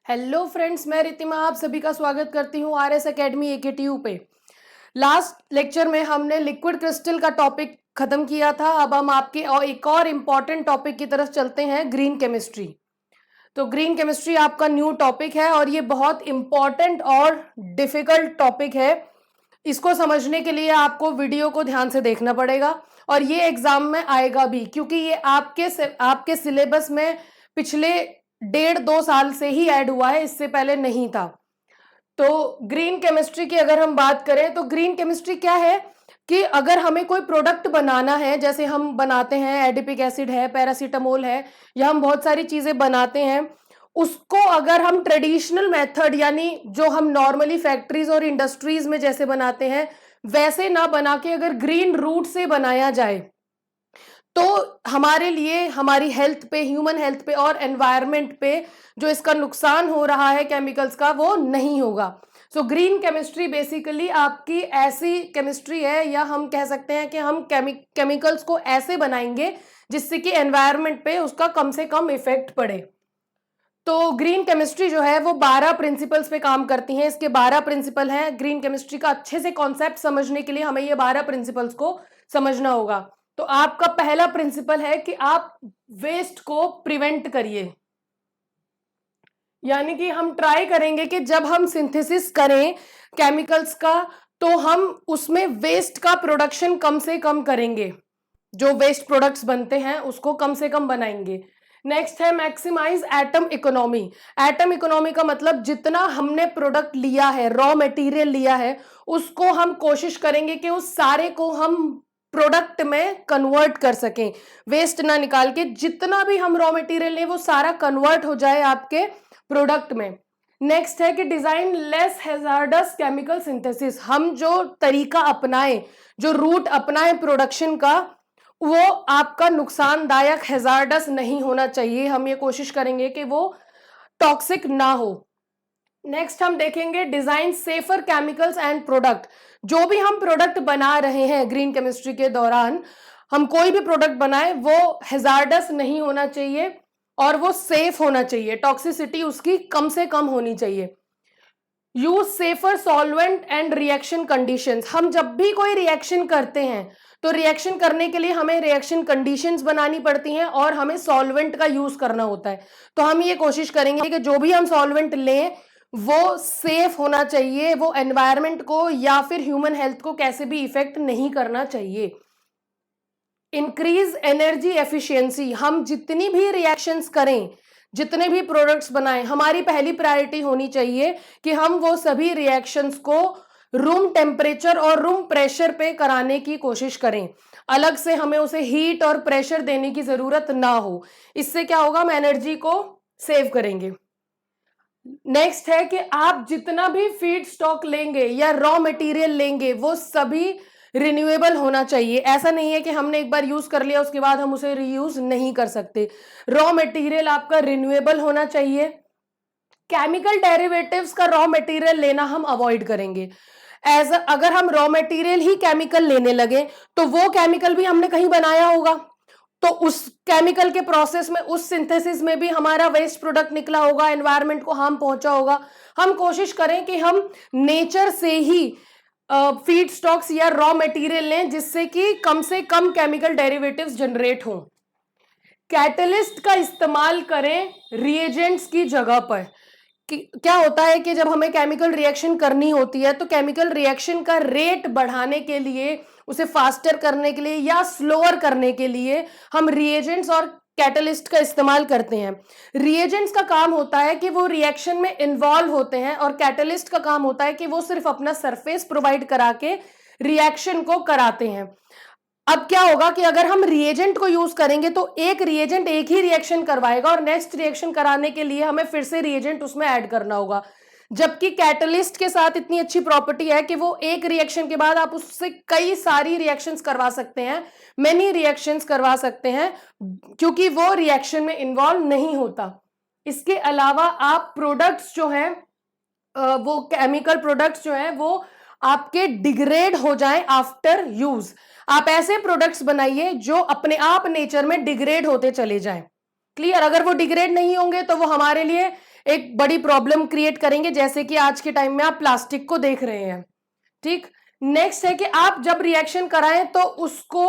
Hello friends, मैं रितिमा आप सभी का स्वागत करती हूँ आरएस एकेडमी एकेटीयू पे। लास्ट लेक्चर में हमने लिक्विड क्रिस्टल का टॉपिक खत्म किया था। अब हम आपके एक और इम्पॉर्टेंट टॉपिक की तरफ चलते हैं, ग्रीन केमिस्ट्री। तो ग्रीन केमिस्ट्री आपका न्यू टॉपिक है और ये बहुत इम्पॉर्टेंट और डिफिकल्ट टॉपिक है। इसको समझने के लिए आपको वीडियो को ध्यान से देखना पड़ेगा और ये एग्जाम में आएगा भी, क्योंकि ये आपके सिलेबस में पिछले 1.5-2 साल से ही ऐड हुआ है, इससे पहले नहीं था। तो ग्रीन केमिस्ट्री की अगर हम बात करें तो ग्रीन केमिस्ट्री क्या है कि अगर हमें कोई प्रोडक्ट बनाना है, जैसे हम बनाते हैं एडिपिक एसिड है, पैरासीटामोल है, या हम बहुत सारी चीजें बनाते हैं, उसको अगर हम ट्रेडिशनल मेथड यानी जो हम नॉर्मली फैक्ट्रीज और इंडस्ट्रीज में जैसे बनाते हैं वैसे ना बना के अगर ग्रीन रूट से बनाया जाए तो हमारे लिए, हमारी हेल्थ पे, ह्यूमन हेल्थ पे और एनवायरनमेंट पे जो इसका नुकसान हो रहा है केमिकल्स का, वो नहीं होगा। सो ग्रीन केमिस्ट्री बेसिकली आपकी ऐसी केमिस्ट्री है, या हम कह सकते हैं कि हम केमिकल्स को ऐसे बनाएंगे जिससे कि एनवायरनमेंट पे उसका कम से कम इफेक्ट पड़े। तो ग्रीन केमिस्ट्री जो है वो 12 प्रिंसिपल्स पे काम करती है। इसके 12 प्रिंसिपल हैं। ग्रीन केमिस्ट्री का अच्छे से कॉन्सेप्ट समझने के लिए हमें ये 12 प्रिंसिपल्स को समझना होगा। तो आपका पहला प्रिंसिपल है कि आप वेस्ट को प्रिवेंट करिए, यानी कि हम ट्राई करेंगे कि जब हम सिंथेसिस करें केमिकल्स का तो हम उसमें वेस्ट का प्रोडक्शन कम से कम करेंगे। जो वेस्ट प्रोडक्ट्स बनते हैं उसको कम से कम बनाएंगे। नेक्स्ट है maximise atom economy. Atom economy का मतलब जितना हमने प्रोडक्ट लिया है, रॉ मटेरियल लिया है, उसको हम कोशिश करेंगे कि उस सारे को हम प्रोडक्ट में कन्वर्ट कर सकें, वेस्ट ना निकाल के। जितना भी हम रॉ मटेरियल लें वो सारा कन्वर्ट हो जाए आपके प्रोडक्ट में। नेक्स्ट है कि design less hazards chemical synthesis. हम जो तरीका अपनाएं, जो रूट अपनाएं प्रोडक्शन का, वो आपका नुकसानदायक, हैजार्डस नहीं होना चाहिए। हम ये कोशिश करेंगे कि वो टॉक्सिक ना हो। नेक्स्ट हम देखेंगे design safer chemicals and product. जो भी हम प्रोडक्ट बना रहे हैं ग्रीन केमिस्ट्री के दौरान, हम कोई भी प्रोडक्ट बनाए वो हैजार्डस नहीं होना चाहिए और वो सेफ होना चाहिए, टॉक्सिसिटी उसकी कम से कम होनी चाहिए। Use safer solvent and reaction conditions. हम जब भी कोई रिएक्शन करते हैं तो रिएक्शन करने के लिए हमें रिएक्शन कंडीशंस बनानी पड़ती हैं और हमें सॉल्वेंट का यूज करना होता है। तो हम ये कोशिश करेंगे कि जो भी हम सॉल्वेंट लें वो सेफ होना चाहिए, वो एनवायरनमेंट को या फिर ह्यूमन हेल्थ को कैसे भी इफेक्ट नहीं करना चाहिए। Increase energy efficiency. हम जितनी भी रिएक्शंस करें, जितने भी प्रोडक्ट्स बनाएं, हमारी पहली प्रायोरिटी होनी चाहिए कि हम वो सभी रिएक्शंस को रूम टेम्परेचर और रूम प्रेशर पे कराने की कोशिश करें। अलग से हमें उसे हीट और प्रेशर देने की जरूरत ना हो। इससे क्या होगा, हम एनर्जी को सेव करेंगे। नेक्स्ट है कि आप जितना भी फीड स्टॉक लेंगे या रॉ मटेरियल लेंगे वो सभी रिन्यूएबल होना चाहिए। ऐसा नहीं है कि हमने एक बार यूज कर लिया उसके बाद हम उसे रीयूज नहीं कर सकते। रॉ मटेरियल आपका रिन्यूएबल होना चाहिए। केमिकल डेरिवेटिव्स का रॉ मटेरियल लेना हम अवॉइड करेंगे। अगर हम रॉ मटेरियल ही केमिकल लेने लगे तो वो केमिकल भी हमने कहीं बनाया होगा, तो उस केमिकल के प्रोसेस में, उस सिंथेसिस में भी हमारा वेस्ट प्रोडक्ट निकला होगा, एनवायरनमेंट को हार्म पहुंचा होगा। हम कोशिश करें कि हम नेचर से ही फीड स्टॉक्स या रॉ मटेरियल लें जिससे कि कम से कम केमिकल डेरिवेटिव्स जनरेट हों। कैटलिस्ट का इस्तेमाल करें रिएजेंट्स की जगह पर। क्या होता है कि जब हमें केमिकल रिएक्शन करनी होती है तो केमिकल रिएक्शन का रेट बढ़ाने के लिए, उसे फास्टर करने के लिए या स्लोअर करने के लिए हम रिएजेंट्स और कैटलिस्ट का इस्तेमाल करते हैं। रिएजेंट्स का काम होता है कि वो रिएक्शन में इन्वॉल्व होते हैं और कैटलिस्ट का काम होता है कि वो सिर्फ अपना सरफेस प्रोवाइड करा के रिएक्शन को कराते हैं। अब क्या होगा कि अगर हम रिएजेंट को यूज करेंगे तो एक रिएजेंट एक ही रिएक्शन करवाएगा और नेक्स्ट रिएक्शन कराने के लिए हमें फिर से रिएजेंट उसमें ऐड करना होगा। जबकि कैटलिस्ट के साथ इतनी अच्छी प्रॉपर्टी है कि वो एक रिएक्शन के बाद आप उससे कई सारी रिएक्शंस करवा सकते हैं, मेनी रिएक्शंस करवा सकते हैं, क्योंकि वो रिएक्शन में इन्वॉल्व नहीं होता। इसके अलावा आप प्रोडक्ट्स जो हैं, वो केमिकल प्रोडक्ट्स जो हैं वो आपके डिग्रेड हो जाएं आफ्टर यूज। आप ऐसे प्रोडक्ट्स बनाइए जो अपने आप नेचर में डिग्रेड होते चले जाएं। क्लियर? अगर वो डिग्रेड नहीं होंगे तो वो हमारे लिए एक बड़ी प्रॉब्लम क्रिएट करेंगे, जैसे कि आज के टाइम में आप प्लास्टिक को देख रहे हैं। ठीक, नेक्स्ट है कि आप जब रिएक्शन कराएं तो उसको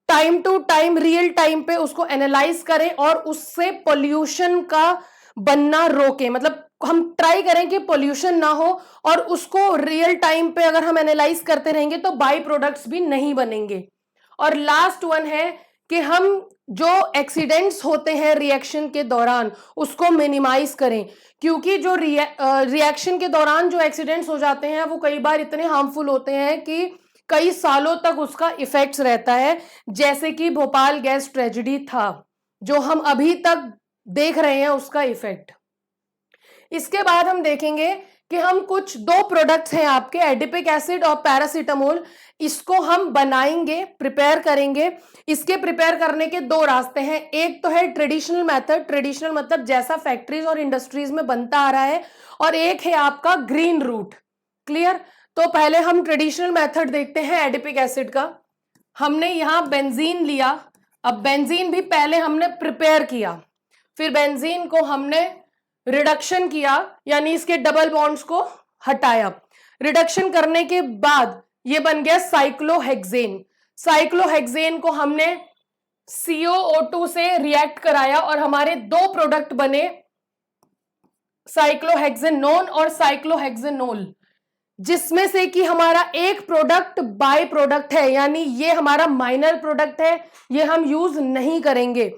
time to time, real time पे उसको एनालाइज करें और उससे पोल्यूशन का बनना रोकें। मतलब हम ट्राई करें कि पोल्यूशन ना हो, और उसको रियल टाइम पे अगर हम एनालाइज करते रहेंगे तो बाई प्रोडक्ट्स भी नहीं बनेंगे। और लास्ट वन है कि हम जो एक्सीडेंट्स होते हैं रिएक्शन के दौरान उसको मिनिमाइज करें, क्योंकि जो रिएक्शन के दौरान जो एक्सीडेंट्स हो जाते हैं वो कई बार इतने हार्मफुल होते हैं कि कई सालों तक उसका इफेक्ट्स रहता है, जैसे कि भोपाल गैस ट्रेजेडी था जो हम अभी तक देख रहे हैं उसका इफेक्ट। इसके बाद हम देखेंगे कि हम कुछ दो प्रोडक्ट्स हैं आपके, एडिपिक एसिड और पैरासीटामोल, इसको हम बनाएंगे, प्रिपेयर करेंगे। इसके प्रिपेयर करने के दो रास्ते हैं, एक तो है ट्रेडिशनल मेथड, ट्रेडिशनल मतलब जैसा फैक्ट्रीज और इंडस्ट्रीज में बनता आ रहा है, और एक है आपका ग्रीन रूट। क्लियर? तो पहले हम ट्रेडिशनल मेथड देखते हैं एडिपिक एसिड का। हमने यहां बेंजीन लिया, अब बेंजीन भी पहले हमने प्रिपेयर किया, फिर बेंजीन को हमने रिडक्शन किया, यानी इसके डबल बॉन्ड्स को हटाया। रिडक्शन करने के बाद ये बन गया साइक्लोहेक्सेन। साइक्लोहेक्सेन को हमने COO2 से रिएक्ट कराया और हमारे दो प्रोडक्ट बने, साइक्लोहेक्सेनोन और साइक्लोहेक्सेनोल, जिसमें से कि हमारा एक प्रोडक्ट बाय प्रोडक्ट है, यानी ये हमारा माइनर प्रोडक्ट है, ये हम यूज नहीं करेंगे।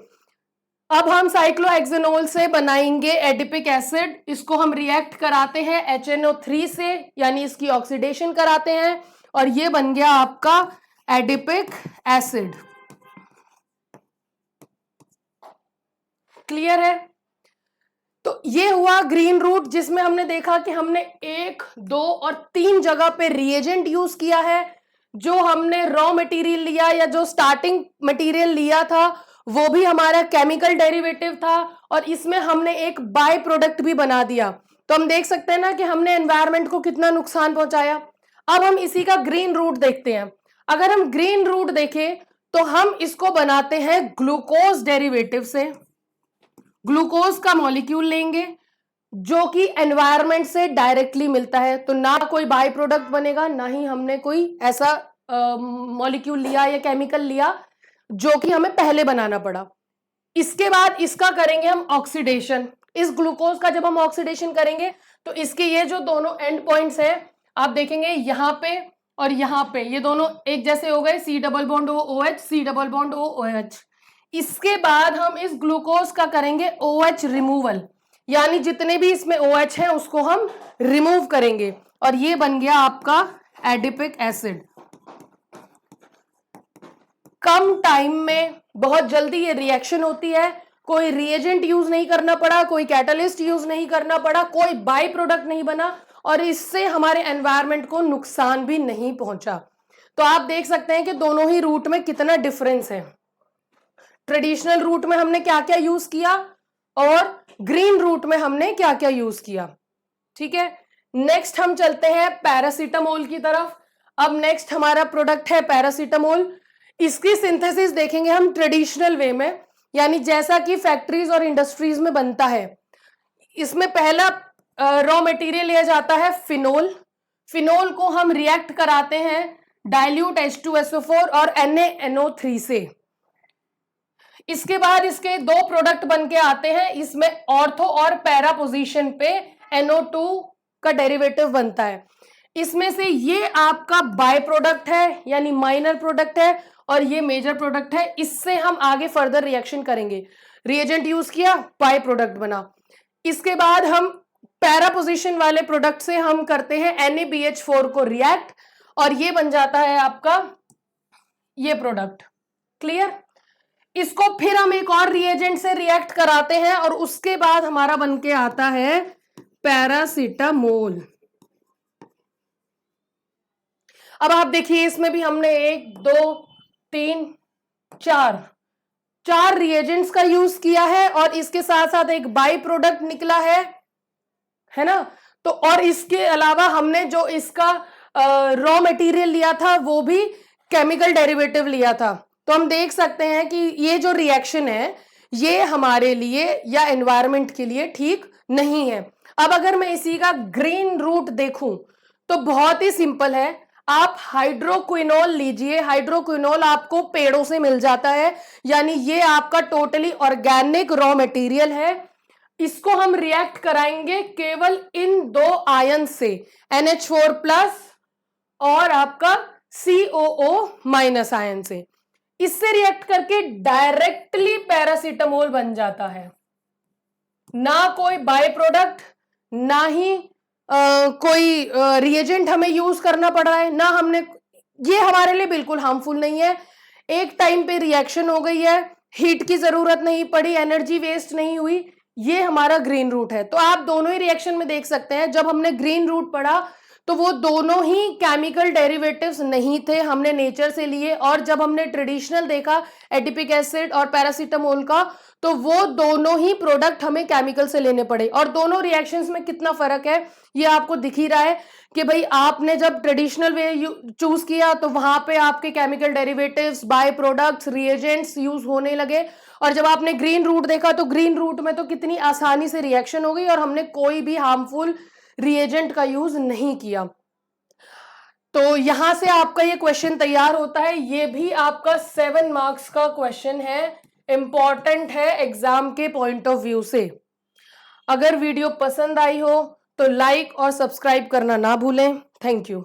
अब हम साइक्लोहेक्सेनोल से बनाएंगे एडिपिक एसिड, इसको हम रिएक्ट कराते हैं HNO3 से, यानी इसकी ऑक्सीडेशन कराते हैं, और ये बन गया आपका एडिपिक एसिड। क्लियर है? तो ये हुआ ग्रीन रूट, जिसमें हमने देखा कि हमने 1, 2 और 3 जगह पे रिएजेंट यूज किया है। जो हमने रॉ मटेरियल लिया या जो स्टार्टिंग मटेरियल लिया था वो भी हमारा केमिकल डेरिवेटिव था, और इसमें हमने एक बाय प्रोडक्ट भी बना दिया। तो हम देख सकते हैं ना कि हमने एनवायरनमेंट को कितना नुकसान पहुंचाया। अब हम इसी का ग्रीन रूट देखते हैं। अगर हम ग्रीन रूट देखें तो हम इसको बनाते हैं ग्लूकोज डेरिवेटिव से। ग्लूकोज का मॉलिक्यूल लेंगे जो कि एनवायरनमेंट से डायरेक्टली मिलता है, तो ना कोई बाय प्रोडक्ट बनेगा, ना ही हमने कोई ऐसा मॉलिक्यूल लिया या केमिकल लिया जो कि हमें पहले बनाना पड़ा। इसके बाद इसका करेंगे हम ऑक्सीडेशन। इस ग्लूकोज का जब हम ऑक्सीडेशन करेंगे तो इसके ये जो दोनों एंड पॉइंट्स हैं आप देखेंगे यहां पे और यहां पे, ये दोनों एक जैसे हो गए, C double bond OH, C double bond OH। इसके बाद हम इस ग्लूकोज का करेंगे OH रिमूवल, यानी जितने भी इसमें OH हैं उसको हम रिमूव करेंगे, और ये बन गया आपका एडिपिक एसिड। कम टाइम में बहुत जल्दी ये रिएक्शन होती है, कोई रिएजेंट यूज नहीं करना पड़ा, कोई कैटलिस्ट यूज नहीं करना पड़ा, कोई बाई प्रोडक्ट नहीं बना, और इससे हमारे एनवायरनमेंट को नुकसान भी नहीं पहुंचा। तो आप देख सकते हैं कि दोनों ही रूट में कितना डिफरेंस है। ट्रेडिशनल रूट में हमने क्या क्या यूज किया और ग्रीन रूट में हमने क्या क्या यूज किया। ठीक है, नेक्स्ट हम चलते हैं पैरासीटामोल की तरफ। अब नेक्स्ट हमारा प्रोडक्ट है पैरासीटामोल। इसकी सिंथेसिस देखेंगे हम ट्रेडिशनल वे में, यानी जैसा कि फैक्ट्रीज और इंडस्ट्रीज में बनता है। इसमें पहला रॉ मटेरियल लिया जाता है फिनोल। फिनोल को हम रिएक्ट कराते हैं डाइल्यूट H2SO4 और NaNO3 से। इसके बाद इसके दो प्रोडक्ट बन के आते हैं, इसमें ऑर्थो और पैरा पोजीशन पे NO2 का डेरिवेटिव बनता है। इसमें से ये आपका बाय प्रोडक्ट है, यानी माइनर प्रोडक्ट है, और ये मेजर प्रोडक्ट है। इससे हम आगे फर्दर रिएक्शन करेंगे। रिएजेंट यूज किया, बाय प्रोडक्ट बना। इसके बाद हम पैरा पोजीशन वाले प्रोडक्ट से हम करते हैं NaBH4 को रिएक्ट, और ये बन जाता है आपका ये प्रोडक्ट। क्लियर? इसको फिर हम एक और रिएजेंट से रिएक्ट कराते हैं, और उसके बाद हमारा बन के आता है पैरासीटामोल। अब आप देखिए इसमें भी हमने 1, 2, 3, 4 रिएजेंट्स का यूज किया है, और इसके साथ साथ एक बाई प्रोडक्ट निकला है ना। तो और इसके अलावा हमने जो इसका रॉ मटेरियल लिया था वो भी केमिकल डेरिवेटिव लिया था। तो हम देख सकते हैं कि ये जो रिएक्शन है ये हमारे लिए या एनवायरनमेंट के लिए ठीक नहीं है। अब अगर मैं इसी का ग्रीन रूट देखूं तो बहुत ही सिंपल है, आप हाइड्रोक्विनोल लीजिए। हाइड्रोक्विनोल आपको पेड़ों से मिल जाता है, यानी ये आपका टोटली ऑर्गेनिक रॉ मटेरियल है। इसको हम रिएक्ट कराएंगे केवल इन दो आयन से, NH4 प्लस और आपका COO माइनस आयन से। इससे रिएक्ट करके डायरेक्टली पैरासीटामोल बन जाता है, ना कोई बाय प्रोडक्ट, ना ही कोई रिएजेंट हमें यूज करना पड़ रहा है, ना हमने, ये हमारे लिए बिल्कुल हार्मफुल नहीं है। एक टाइम पे रिएक्शन हो गई है, हीट की जरूरत नहीं पड़ी, एनर्जी वेस्ट नहीं हुई, ये हमारा ग्रीन रूट है। तो आप दोनों ही रिएक्शन में देख सकते हैं, जब हमने ग्रीन रूट पढ़ा तो वो दोनों ही केमिकल डेरिवेटिव्स नहीं थे, हमने नेचर से लिए। और जब हमने ट्रेडिशनल देखा एडिपिक एसिड और पैरासीटामोल का, तो वो दोनों ही प्रोडक्ट हमें केमिकल से लेने पड़े। और दोनों रिएक्शंस में कितना फर्क है ये आपको दिख ही रहा है कि भाई आपने जब ट्रेडिशनल वे चूज किया तो वहां पे आपके chemical derivatives, by products, reagents use होने लगे। और जब आपने ग्रीन रूट देखा तो ग्रीन रूट में तो कितनी आसानी से रिएक्शन हो गई और हमने कोई भी हार्मफुल रिएजेंट का यूज नहीं किया। तो यहां से आपका ये क्वेश्चन तैयार होता है। ये भी आपका 7 मार्क्स का क्वेश्चन है, इंपॉर्टेंट है एग्जाम के पॉइंट ऑफ व्यू से। अगर वीडियो पसंद आई हो तो लाइक और सब्सक्राइब करना ना भूलें। Thank you.